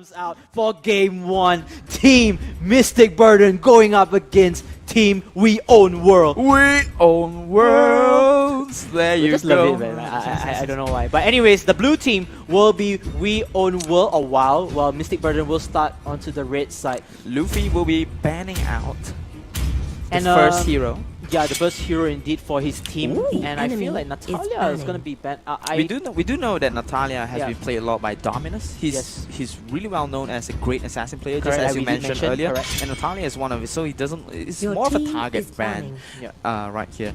comes out for Game 1. Team Mystic Burden going up against Team We Own World. We Own Worlds. There you just go. love it, man. I don't know why. But anyways, the blue team will be We Own World or WoW, while Mystic Burden will start onto the red side. Luffy will be banning out the And, first hero. Yeah, the first hero indeed for his team. Ooh, and I feel like Natalia is going to be banned. We do know that Natalia has been played a lot by Dominus. He's really well known as a great assassin player, Correct, just as you we did mentioned mention, earlier. correct. And Natalia is one of it, so he doesn't. It's Your more of a team target is ban. banning. Right here.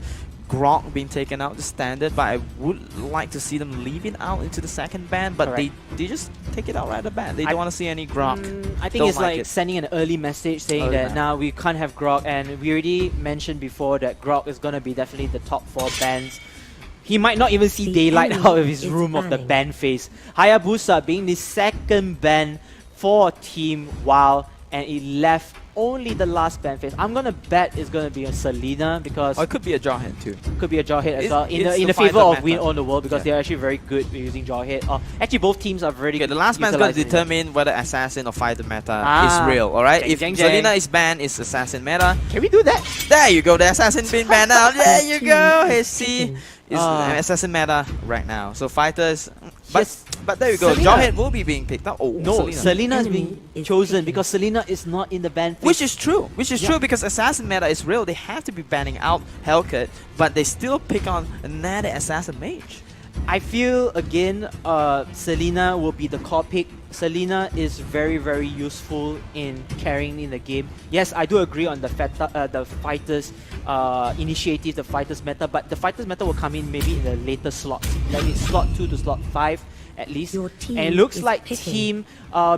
Grok being taken out, the standard, but I would like to see them leaving out into the second ban, but they just take it out right at the bat. They don't want to see any Grok. I think Don't it's like like it. sending an early message saying that now we can't have Grok, and we already mentioned before that Grok is going to be definitely the top 4 bans. He might not even see The daylight enemy out of his is room of the banning. ban phase. Hayabusa being the second ban for Team WoW, and it left only the last ban phase. I'm gonna bet it's gonna be a Selena because Or it could be a Jawhead too. could be a Jawhead as It's- well it's in the the favor fighter of Win meta. on the World, because they're actually very good with using Jawhead. Actually, both teams are very Okay, good. the last ban's going to utilizing it. determine whether assassin or fighter meta Ah. is real, alright? Jang, If jang, Selena jang. is banned, it's assassin meta. Can we do that? There you go, the assassin being banned out. There you go. Hey, see, Picking. it's assassin meta right now. So fighters, Yes. but there you go. Selena. Jawhead will be being picked up. Oh, No, Selena. Selena is Enemy being is chosen picking. because Selena is not in the ban phase. Which is true. Which is true because assassin meta is real. They have to be banning out Hellcat, but they still pick on another assassin mage. I feel again, Selena will be the core pick. Selena is very, very useful in carrying in the game. Yes, I do agree on the fighters initiative, the fighters meta, but the fighters meta will come in maybe in the later slots, like in slot 2 to slot 5 at least. Your team And it looks is like picking. Team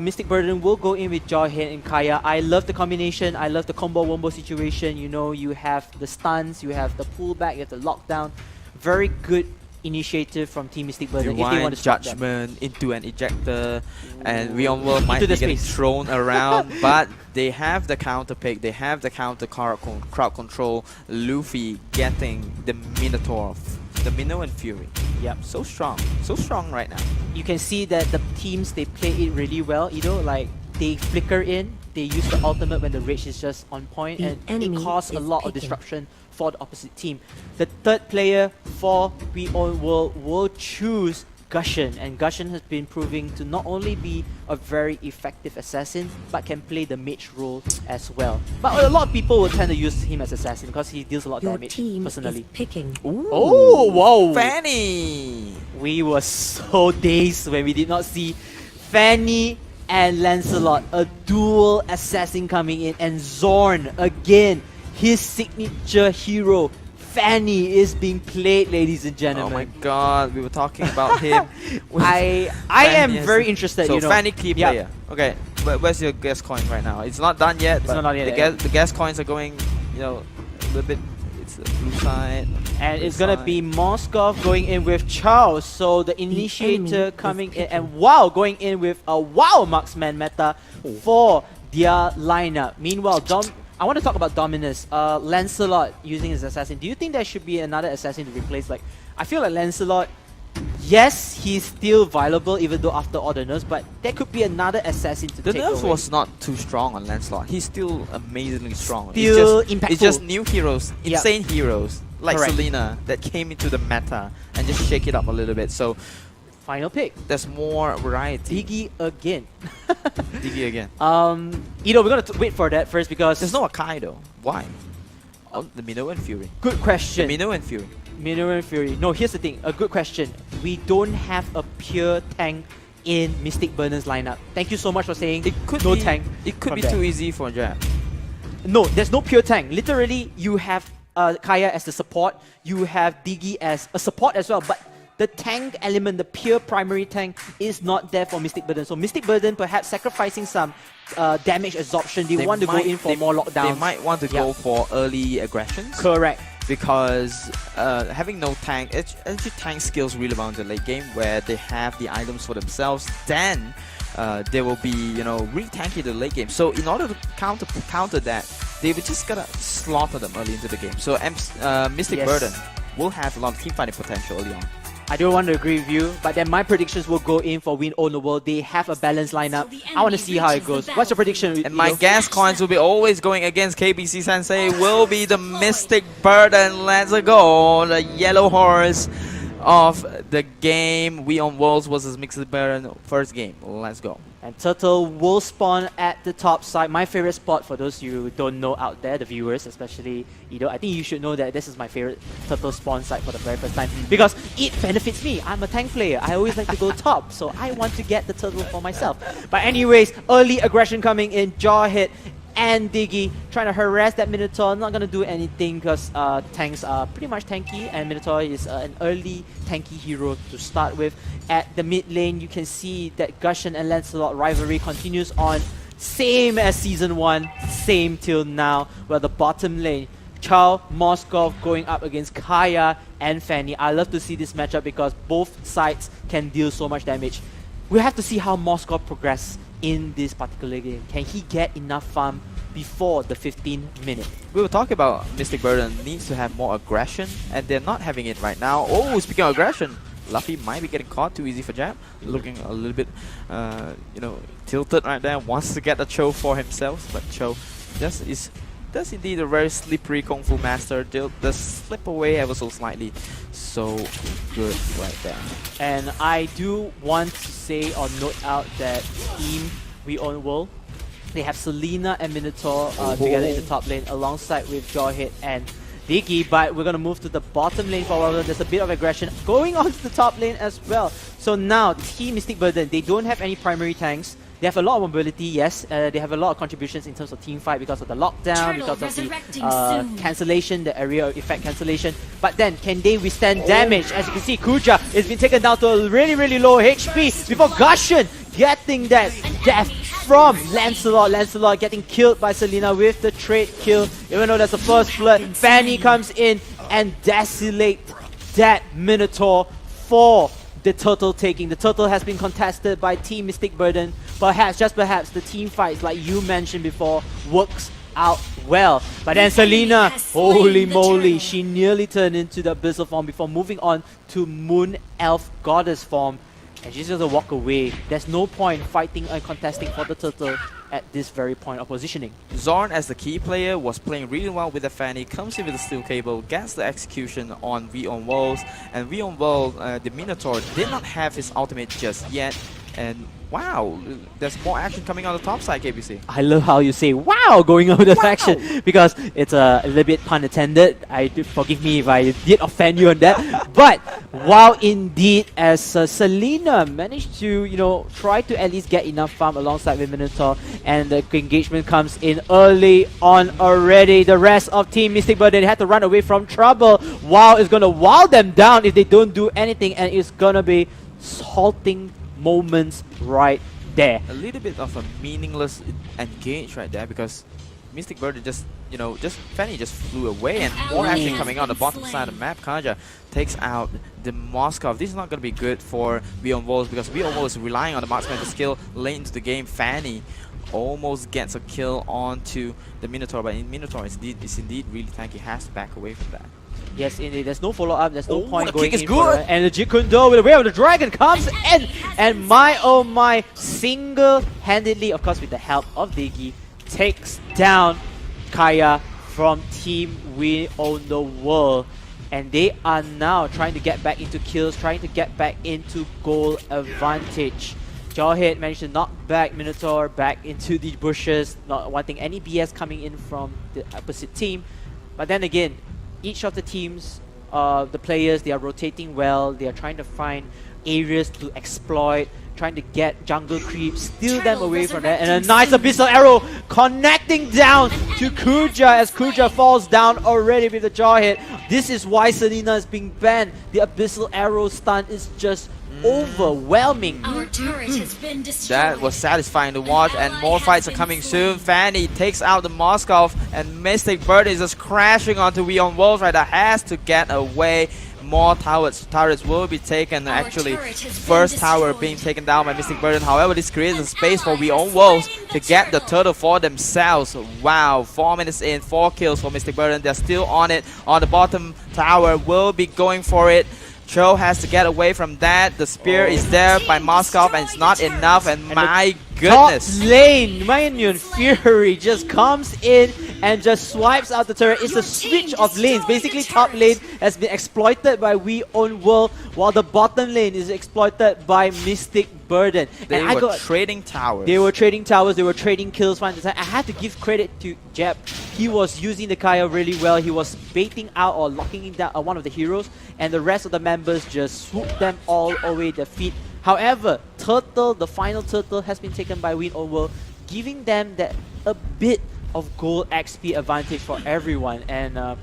Mystic Burden will go in with Jawhead and Kaya. I love the combination. I love the combo wombo situation. You know, you have the stuns, you have the pullback, you have the lockdown. Very good initiative from Team Mystic Burden if they want Divine to stop them. Judgment into an ejector, and We On World might Into be the getting space. thrown around, but they have the counter pick, they have the counter crowd control. Luffy getting the Minotaur, the Minoan Fury. Yep. So strong right now. You can see that the teams, they play it really well. You know, like they flicker in, they use the ultimate when the rage is just on point, The and it enemy causes a is lot of picking. disruption for the opposite team. The third player for We Own World will choose Gushen, and Gushen has been proving to not only be a very effective assassin, but can play the mage role as well. But a lot of people will tend to use him as assassin because he deals a lot of Your damage team personally. is picking. Oh, whoa! Fanny! We were so dazed when we did not see Fanny and Lancelot, a dual assassin coming in, and Zorn again, his signature hero. Fanny is being played, ladies and Oh gentlemen. my god, we were talking about him. I am Fanny very as- interested. So you know. Fanny key Yeah. player. Okay, where's your guest coin right now? It's not done yet. But not done yet, The, yeah. the guest coins are going, you know, a little bit. It's the blue side. And blue it's gonna side. be Moskov going in with Charles. So the enemy initiator is coming in, picking. and WoW going in with a WoW marksman meta for their lineup. Meanwhile, I want to talk about Dominus. Lancelot using his assassin. Do you think there should be another assassin to replace? Like, I feel like Lancelot, yes, he's still viable even though after all the nerfs, but there could be another assassin to The take nerf away. was not too strong on Lancelot. He's still amazingly strong. Still it's impactful. just new heroes, Yep. insane heroes like Correct. Selena that came into the meta and just shake it up a little bit. So Final pick. there's more variety. Diggy again. Diggy again. We're gonna wait for that first because There's no Akai though. Why? Oh, the Minoan Fury. good The question. Minoan Fury. Minoan Fury. No, here's the thing. A good question. We don't have a pure tank in Mystic Burden's lineup. Thank you so much for saying It could no be, tank. It could from be there. too easy for Jab. No, there's no pure tank. Literally, you have Kaya as the support. You have Diggy as a support as well. But the tank element, the pure primary tank, is not there for Mystic Burden. So Mystic Burden perhaps sacrificing some damage absorption. They want to go in for more lockdowns. They might want to go for early aggressions. Correct. Because having no tank, actually tank skills really well in the late game where they have the items for themselves, then they will be, you know, really tanky in the late game. So in order to counter that, they would just gotta slaughter them early into the game. So Mystic Yes. Burden will have a lot of team fighting potential early on. I don't want to agree with you, but then my predictions will go in for win on the world. They have a balanced lineup. I want to see how it goes. What's your prediction? And my Ido? gas coins will be always going against KBC Sensei. Will be the Mystic Bird, and let's go. The yellow horse of the game. We on Worlds versus Mystic Bird first game. Let's go. And Turtle will spawn at the top side. My favorite spot for those you don't know out there, the viewers, especially Ido. I think you should know that this is my favorite Turtle spawn site for the very first time because it benefits me. I'm a tank player. I always like to go top, so I want to get the Turtle for myself. But anyways, early aggression coming in. Jaw hit and Diggy trying to harass that Minotaur. Not going to do anything because tanks are pretty much tanky, and Minotaur is an early tanky hero to start with. At the mid lane, you can see that Gushen and Lancelot rivalry continues on. Same as Season 1, same till now. Where the bottom lane, Chow, Moskov going up against Kaya and Fanny. I love to see this matchup because both sides can deal so much damage. We have to see how Moskov progress in this particular game. Can he get enough farm before the 15th minute? We were talking about Mystic Burden needs to have more aggression, and they're not having it right now. Oh, speaking of aggression, Luffy might be getting caught too easy for Jab. Looking a little bit, you know, tilted right there. Wants to get a Cho for himself, but Cho does indeed a very slippery Kung Fu master. Does slip away ever so slightly. So good right there. And I do want to say or note out that Team We Own World, they have Selena and Minotaur together in the top lane alongside with Jawhead and Diggy, but we're going to move to the bottom lane for a while. There's a bit of aggression going on to the top lane as well. So now Team Mystic Burden, they don't have any primary tanks. They have a lot of mobility, yes. They have a lot of contributions in terms of team fight because of the lockdown, because of the cancellation, the area effect cancellation. But then, can they withstand damage? As you can see, Kuja has been taken down to a really, really low HP before Gushen getting that death from Lancelot. Lancelot getting killed by Selena with the trade kill. Even though that's the first blood, Fanny comes in and desolate that Minotaur for the Turtle taking. The Turtle has been contested by Team Mystic Burden. Perhaps, just perhaps, the team fights, like you mentioned before, works out well. But then Selena, holy moly, she nearly turned into the Abyssal form before moving on to Moon Elf Goddess form. And she's just gonna walk away. There's no point fighting and contesting for the Turtle at this very point of positioning. Zorn, as the key player, was playing really well with the Fanny, comes in with the steel cable, gets the execution on V on Worlds, and V on World, the Minotaur did not have his ultimate just yet, and wow, there's more action coming on the top side, KBC. I love how you say "wow" going on with the faction because it's a little bit pun intended. Forgive me if I did offend you on that. But wow, indeed, as Selena managed to try to at least get enough farm alongside with Minotaur, and the engagement comes in early on already. The rest of Team Mystic Burden had to run away from trouble. Wow is gonna wow them down if they don't do anything, and it's gonna be halting moments right there. A little bit of a meaningless engage right there because Mystic Bird just Fanny just flew away, and more action coming on the bottom side of the map. Kaja takes out the Moskov. This is not going to be good for Beyond Walls because Beyond Walls is relying on the marksman to skill late into the game. Fanny almost gets a kill onto the Minotaur, but Minotaur is indeed really tanky. Has to back away from that. Yes, indeed. There's no follow-up. There's no point the going kick is in good. for it. And the Jikundo with the Way of the Dragon comes in. And my oh my, single-handedly, of course with the help of Diggy, takes down Kaya from Team We Own the World. And they are now trying to get back into kills, trying to get back into goal advantage. Jawhead managed to knock back Minotaur back into the bushes, not wanting any BS coming in from the opposite team. But then again, each of the teams, the players, they are rotating well. They are trying to find areas to exploit, trying to get jungle creeps, steal them away from that. And a nice Abyssal Arrow connecting down to Kuja as Kuja falls down already with the jaw hit. This is why Selena is being banned. The Abyssal Arrow stun is just overwhelming. Our turret has been destroyed. That was satisfying to watch, and more fights are coming soon. Fanny takes out the Moskov, and Mystic Bird is just crashing onto We On Wolves right there. Has to get away. More towers. Turrets will be taken. Actually, first tower being taken down by Mystic Burden. However, this creates a space for We Own Wolves to get the turtle for themselves. Wow, 4 minutes in, 4 kills for Mystic Burden. They're still on it. On the bottom tower, will be going for it. Cho has to get away from that. The spear is there by Moskov and it's not enough. And my goodness. Top lane, Minion Fury just comes in and just swipes out the turret. It's a switch of lanes. Basically, top lane has been exploited by We Own World, while the bottom lane is exploited by Mystic Burden. They were trading towers. They were trading towers, they were trading kills. I had to give credit to Jeb. He was using the Kaya really well. He was baiting out or locking down one of the heroes, and the rest of the members just swooped them all away their feet. However, Turtle, the final Turtle, has been taken by Win Own World, giving them that a bit of gold XP advantage for everyone. And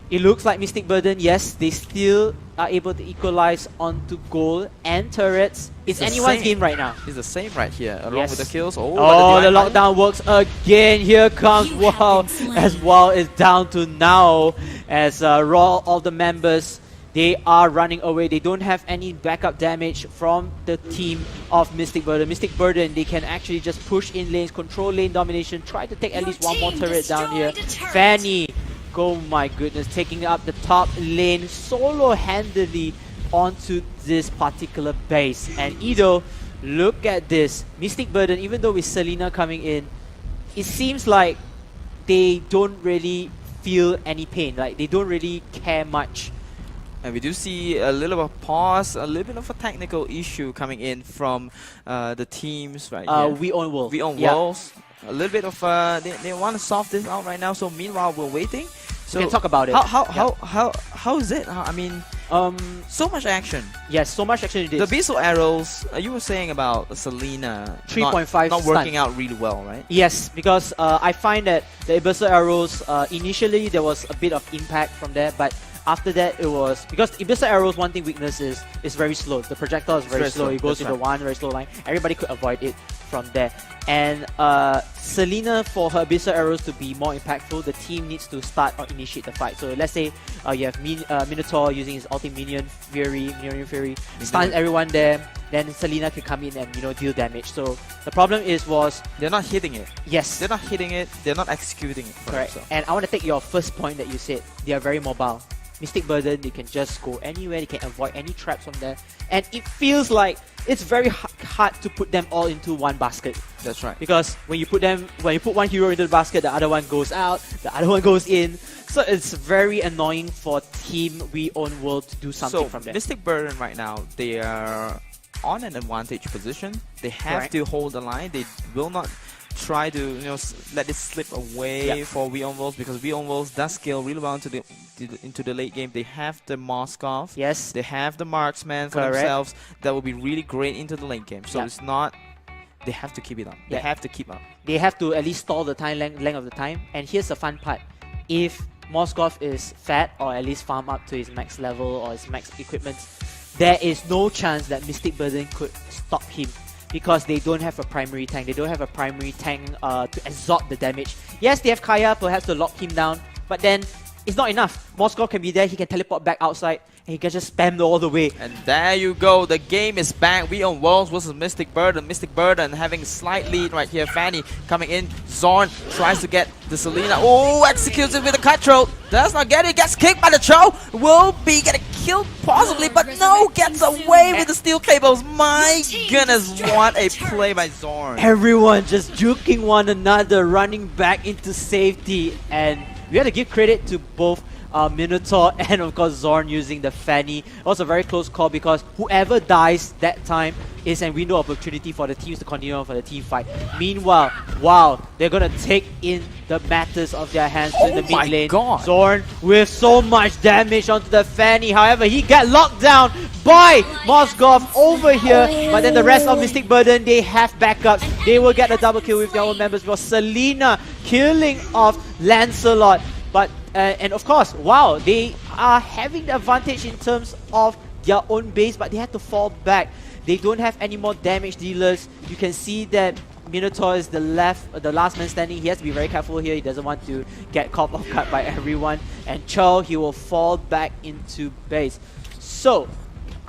it looks like Mystic Burden, yes, they still are able to equalize onto gold and turrets. It's anyone's game right now. It's the same right here, along with the kills. Oh, the lockdown works again. Here comes WoW, as WoW is down to now. As all the members, they are running away. They don't have any backup damage from the team of Mystic Burden. Mystic Burden, they can actually just push in lanes, control lane domination, try to take at least one more turret down here. Fanny, oh my goodness, taking up the top lane solo-handedly onto this particular base. And Edo, look at this. Mystic Burden, even though with Selena coming in, it seems like they don't really feel any pain. Like, they don't really care much. And we do see a little bit of pause, a little bit of a technical issue coming in from the teams right here. We Own World. We Own Worlds. A little bit of they want to solve this out right now. So meanwhile, we're waiting. So we can talk about it. How is it? I mean, so much action. Yes, so much action. The Abyssal arrows. You were saying about Selena 3.5 not working out really well, right? Yes, because I find that the Abyssal arrows initially there was a bit of impact from there, but after that it was because Abyssal arrows one thing weakness is very slow. The projectile is very slow. It goes into one very slow line. Everybody could avoid it from there. And Selena, for her Abyssal arrows to be more impactful, the team needs to start or initiate the fight. So let's say you have Minotaur using his ulti Minion Fury, stuns everyone there. Then Selena can come in and deal damage. So the problem was they're not hitting it. Yes, they're not hitting it. They're not executing it. Correct. Themselves. And I want to take your first point that you said. They are very mobile. Mystic Burden, they can just go anywhere, they can avoid any traps from there. And it feels like it's very hard to put them all into one basket. That's right. Because when you put one hero into the basket, the other one goes out, the other one goes in. So it's very annoying for Team We Own World to do something from there. Mystic Burden right now, they are on an advantage position. They have to hold the line. They will not try to let it slip away for We Own Worlds, because We Own Worlds does scale really well into the late game. They have the Moskov, yes, they have the marksman for themselves that will be really great into the late game. So it's not, they have to keep it up. They have to keep up. They have to at least stall the time length of the time. And here's the fun part: if Moskov is fat or at least farm up to his max level or his max equipment, there is no chance that Mystic Burden could stop him, because they don't have a primary tank. They don't have a primary tank to absorb the damage. Yes, they have Kaya perhaps to lock him down, but then it's not enough. Moskov can be there, he can teleport back outside, and he can just spam all the way. And there you go, the game is back. We Own Worlds versus Mystic Burden. Mystic Burden having a slight lead right here. Fanny coming in. Zorn tries to get the Selena. Oh, executes it with a cutthroat. Does not get it. Gets kicked by the Cho. Will be getting killed possibly, but no, gets away with the steel cables. My goodness, what a play by Zorn. Everyone just juking one another, running back into safety. And we have to give credit to both Minotaur and of course Zorn using the Fanny. It was a very close call, because whoever dies that time is a window of opportunity for the teams to continue on for the team fight. Meanwhile, wow, they're gonna take in the matters of their hands in the mid lane. Zorn with so much damage onto the Fanny. However, he got locked down by Moskov over here. But then the rest of Mystic Burden, they have backup. They will get a double kill with their own members. For Selena killing off Lancelot. But and of course, wow, they are having the advantage in terms of their own base, but they had to fall back. They don't have any more damage dealers. You can see that Minotaur is the last man standing. He has to be very careful here. He doesn't want to get caught off guard by everyone. And Cho, he will fall back into base. So,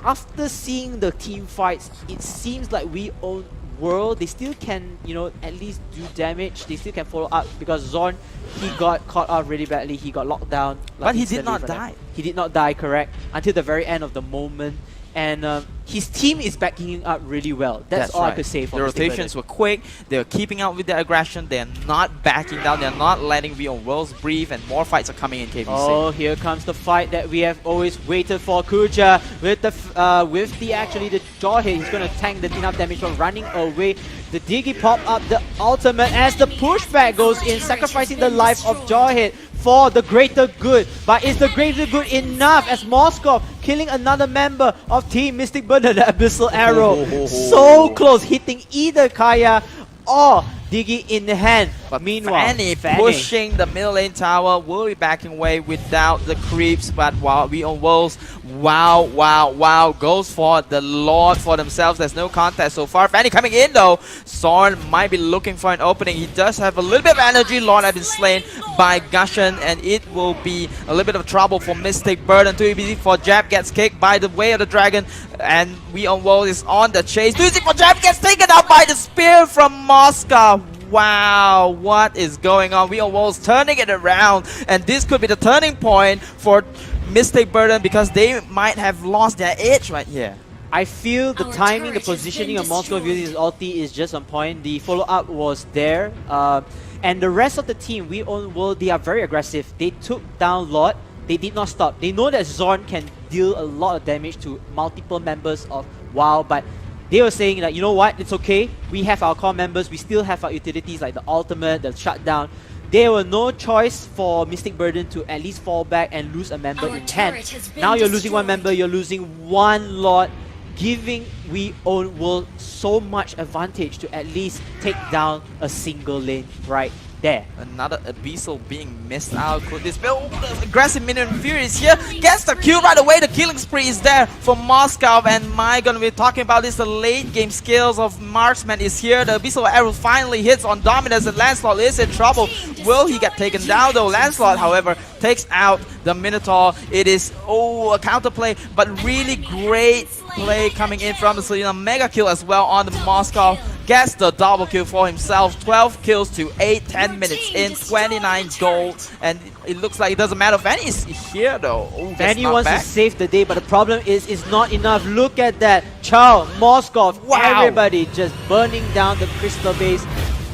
after seeing the team fights, it seems like We Own world, they still can, you know, at least do damage. They still can follow up because Zorn, he got caught out really badly. He got locked down. But he did instantly not for them. die. He did not die, correct, until the very end of the moment. And his team is backing him up really well. That's all right. I could say for the Mystic rotations Burden. were quick. They were keeping up with their aggression. They're not backing down. They're not letting Beyond Worlds breathe, and more fights are coming in KBC. Oh, here comes the fight that we have always waited for. Kuja with the actually the jaw hit. He's gonna tank the enough damage from running away. The Diggy pop up the ultimate as the pushback goes in, sacrificing the life of Jawhead for the greater good. But is the greater good enough as Moskov killing another member of Team Mystic Burden, the Abyssal Arrow? So close, hitting either Kaya or Diggy in the hand. But meanwhile, Fanny pushing the middle lane tower will be backing away without the creeps. But while we on Worlds, wow, goes for the Lord for themselves. There's no contest so far. Fanny coming in though. Zorn might be looking for an opening. He does have a little bit of energy. Lord has been slain by Gushen, and it will be a little bit of trouble for Mystic Burden. 2EBZ for Jab gets kicked by the way of the dragon, and we on World is on the chase. 2EBZ for Jab gets taken out by the spear from Moscow. Wow, what is going on? We on Worlds turning it around, and this could be the turning point for Mystic Burden because they might have lost their edge right here. I feel the Our timing, the turret has positioning been of Moskov destroyed. using his ulti is just on point. The follow-up was there. And the rest of the team, we own world, they are very aggressive. They took down Lord. They did not stop. They know that Zorn can deal a lot of damage to multiple members of WoW, but they were saying that, you know what, it's okay. We have our core members. We still have our utilities like the ultimate, the shutdown. There were no choice for Mystic Burden to at least fall back and lose a member Our in hand. turret has been Now you're losing one destroyed. member, you're losing one Lord, giving We Own World so much advantage to at least take down a single lane right there. Another Abyssal being missed out. Could this be? Oh, the aggressive Minion Fury is here. Gets the kill right away. The killing spree is there for Moscow. And my gonna be talking about this. The late game skills of Marksman is here. The Abyssal Arrow finally hits on Dominus, and Lancelot is in trouble. Will he get taken down though? Lancelot, however, takes out the Minotaur. It is, a counterplay, but really great play coming in from the Selena. Mega kill as well on the Moscow. Gets the double kill for himself. 12 kills to 8, 10 minutes in, 29 gold. And it looks like it doesn't matter if Fanny is here though. Oh, gets Fanny knocked wants back. to save the day, but the problem is it's not enough. Look at that. Chow, Moskov, Wow. everybody just burning down the crystal base.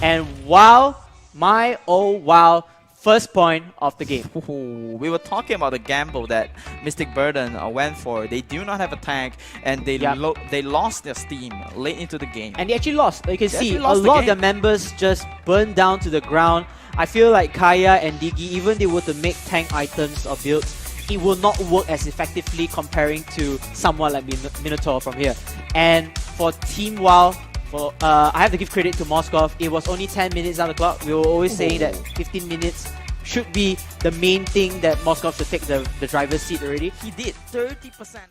And wow, my oh wow, first point of the game. Ooh, we were talking about the gamble that Mystic Burden went for. They do not have a tank, and they Yep. they lost their steam late into the game. And they actually lost. You can They see actually a lost the lot of game. their members just burned down to the ground. I feel like Kaya and Diggy, even they were to make tank items or builds, it will not work as effectively comparing to someone like Minotaur from here. And for Team WoW, I have to give credit to Moskov. It was only 10 minutes on the clock. We were always saying that 15 minutes should be the main thing that Moskov should take the driver's seat already. He did 30%.